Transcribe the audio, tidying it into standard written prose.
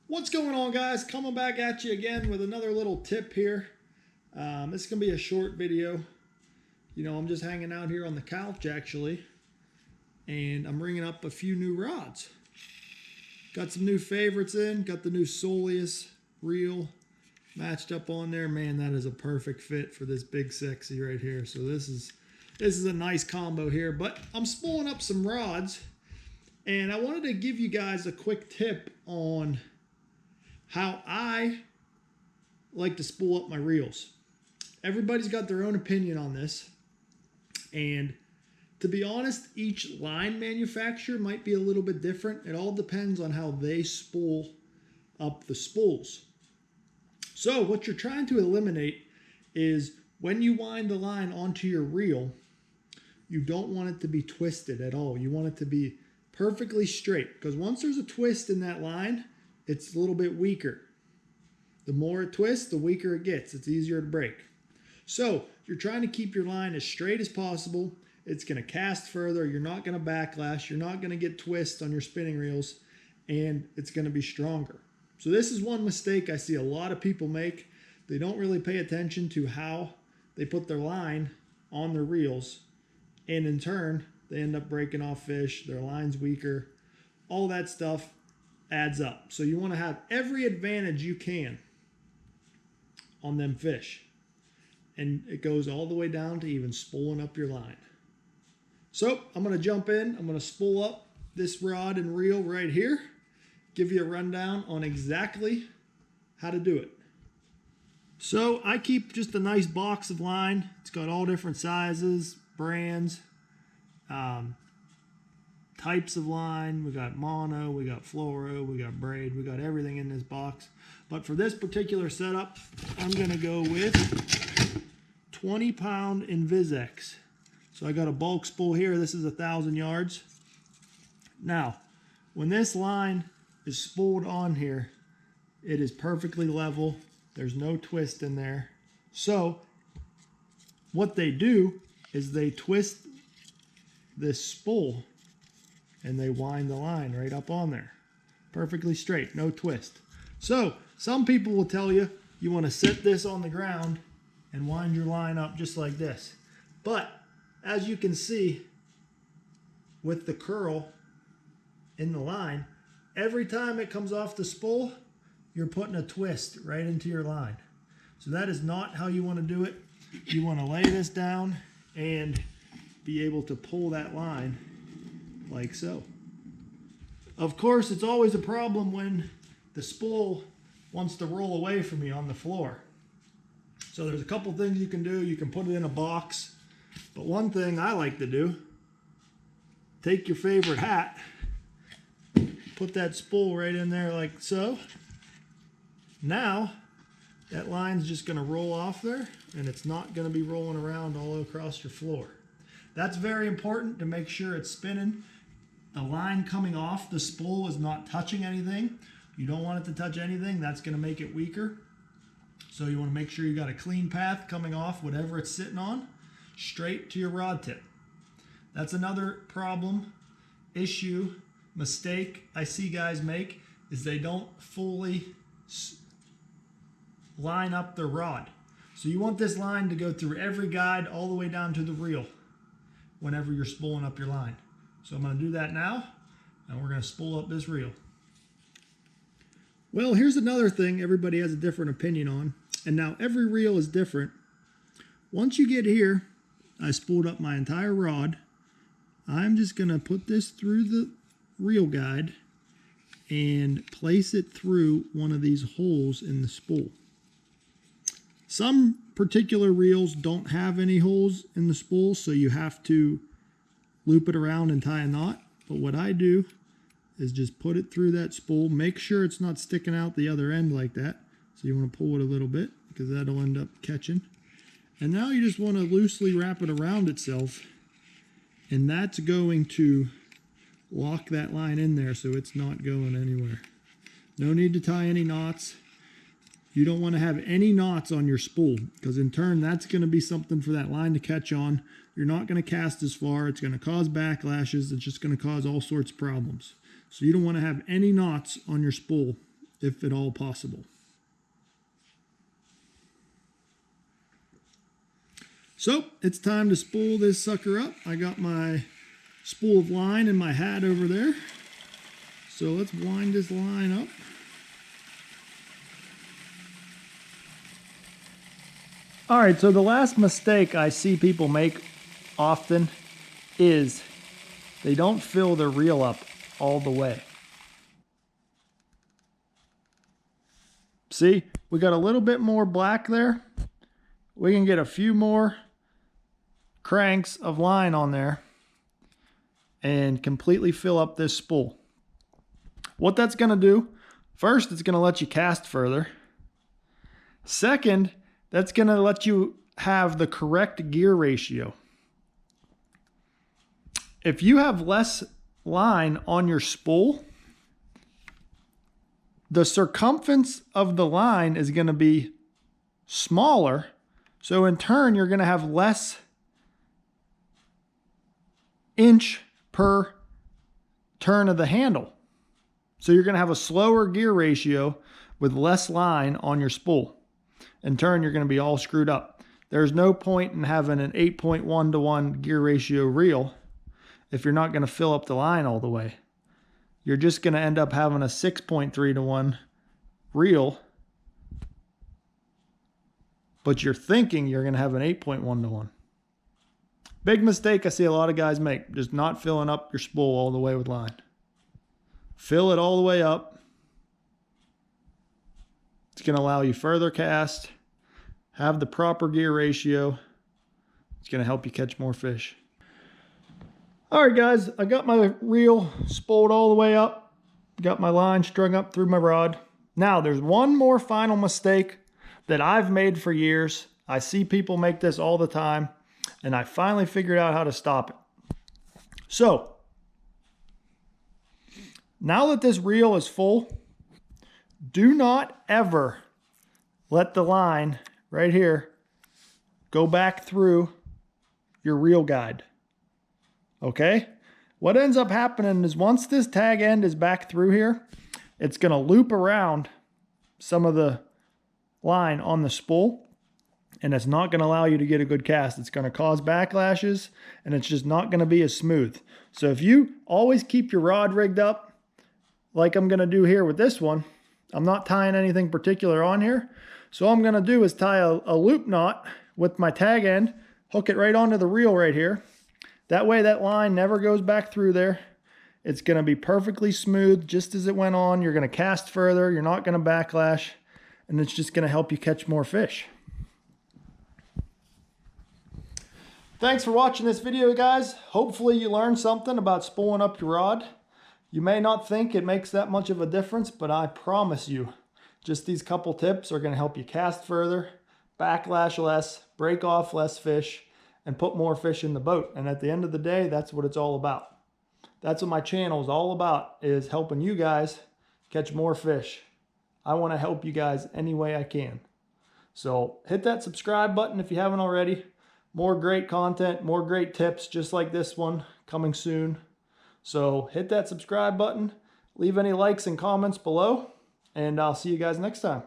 What's going on, guys? Coming back at you again with another little tip here. This is going to be a short video. You know, I'm just hanging out here on the couch actually, and I'm ringing up a few new rods. Got some new favorites in. Got the new Soleus reel matched up on there. Man, that is a perfect fit for this big sexy right here. So this is a nice combo here. But I'm spooling up some rods, and I wanted to give you guys a quick tip on how I like to spool up my reels. Everybody's got their own opinion on this. And to be honest, each line manufacturer might be a little bit different. It all depends on how they spool up the spools. So what you're trying to eliminate is when you wind the line onto your reel, you don't want it to be twisted at all. You want it to be perfectly straight, because once there's a twist in that line, it's a little bit weaker. The more it twists, the weaker it gets. It's easier to break. So you're trying to keep your line as straight as possible. It's going to cast further. You're not going to backlash. You're not going to get twists on your spinning reels, and it's going to be stronger. So this is one mistake I see a lot of people make. They don't really pay attention to how they put their line on their reels, and in turn, they end up breaking off fish. Their line's weaker. All that stuff adds up. So you want to have every advantage you can on them fish. And it goes all the way down to even spooling up your line. So I'm going to jump in. I'm going to spool up this rod and reel right here. Give you a rundown on exactly how to do it. So I keep just a nice box of line. It's got all different sizes, brands, types of line. We got mono, we got fluoro, we got braid, we got everything in this box. But for this particular setup, I'm going to go with 20-pound Invisex. So I got a bulk spool here. This is 1,000 yards. Now, when this line is spooled on here, it is perfectly level. There's no twist in there. So what they do is they twist this spool and they wind the line right up on there. Perfectly straight, no twist. So some people will tell you you want to set this on the ground and wind your line up just like this. But as you can see with the curl in the line, every time it comes off the spool, you're putting a twist right into your line. So that is not how you want to do it. You want to lay this down and be able to pull that line like so. Of course, it's always a problem when the spool wants to roll away from you on the floor. So there's a couple things you can do. You can put it in a box. But one thing I like to do, take your favorite hat, put that spool right in there like so. Now, that line's just going to roll off there, and it's not going to be rolling around all across your floor. That's very important to make sure it's spinning. The line coming off the spool is not touching anything. You don't want it to touch anything. That's going to make it weaker. So you want to make sure you got a clean path coming off whatever it's sitting on, straight to your rod tip. That's another problem, issue, mistake I see guys make, is they don't fully line up their rod. So you want this line to go through every guide all the way down to the reel whenever you're spooling up your line. So I'm going to do that now, and we're going to spool up this reel. Well, here's another thing everybody has a different opinion on, and now every reel is different. Once you get here, I spooled up my entire rod. I'm just going to put this through the reel guide and place it through one of these holes in the spool. Some particular reels don't have any holes in the spool, so you have to loop it around and tie a knot. But what I do is just put it through that spool. Make sure it's not sticking out the other end like that. So you want to pull it a little bit, because that'll end up catching. And now you just want to loosely wrap it around itself, and that's going to lock that line in there so it's not going anywhere. No need to tie any knots. You don't want to have any knots on your spool, because in turn that's going to be something for that line to catch on. You're not going to cast as far. It's going to cause backlashes. It's just going to cause all sorts of problems. So you don't want to have any knots on your spool if at all possible. So it's time to spool this sucker up. I got my spool of line in my hat over there. So let's wind this line up. All right, so the last mistake I see people make often is they don't fill their reel up all the way. See, we got a little bit more black there. We can get a few more cranks of line on there and completely fill up this spool. What that's going to do, first, it's going to let you cast further. Second, that's going to let you have the correct gear ratio. If you have less line on your spool, the circumference of the line is going to be smaller. So in turn, you're going to have less inch per turn of the handle. So you're going to have a slower gear ratio with less line on your spool. In turn, you're going to be all screwed up. There's no point in having an 8.1 to 1 gear ratio reel if you're not going to fill up the line all the way. You're just going to end up having a 6.3 to 1 reel, but you're thinking you're going to have an 8.1 to 1. Big mistake I see a lot of guys make, just not filling up your spool all the way with line. Fill it all the way up. It's going to allow you further cast, have the proper gear ratio. It's going to help you catch more fish. All right, guys, I got my reel spooled all the way up. Got my line strung up through my rod. Now, there's one more final mistake that I've made for years. I see people make this all the time, and I finally figured out how to stop it. So, now that this reel is full, do not ever let the line right here go back through your reel guide. Okay? What ends up happening is once this tag end is back through here, it's going to loop around some of the line on the spool, and it's not going to allow you to get a good cast. It's going to cause backlashes, and it's just not going to be as smooth. So if you always keep your rod rigged up like I'm going to do here with this one, I'm not tying anything particular on here. So all I'm going to do is tie a loop knot with my tag end, hook it right onto the reel right here. That way that line never goes back through there. It's going to be perfectly smooth just as it went on. You're going to cast further. You're not going to backlash. And it's just going to help you catch more fish. Thanks for watching this video, guys. Hopefully you learned something about spooling up your rod. You may not think it makes that much of a difference, but I promise you, just these couple tips are going to help you cast further, backlash less, break off less fish, and put more fish in the boat. And at the end of the day, that's what it's all about. That's what my channel is all about, is helping you guys catch more fish. I want to help you guys any way I can. So hit that subscribe button if you haven't already. More great content, more great tips just like this one coming soon. So hit that subscribe button, leave any likes and comments below, and I'll see you guys next time.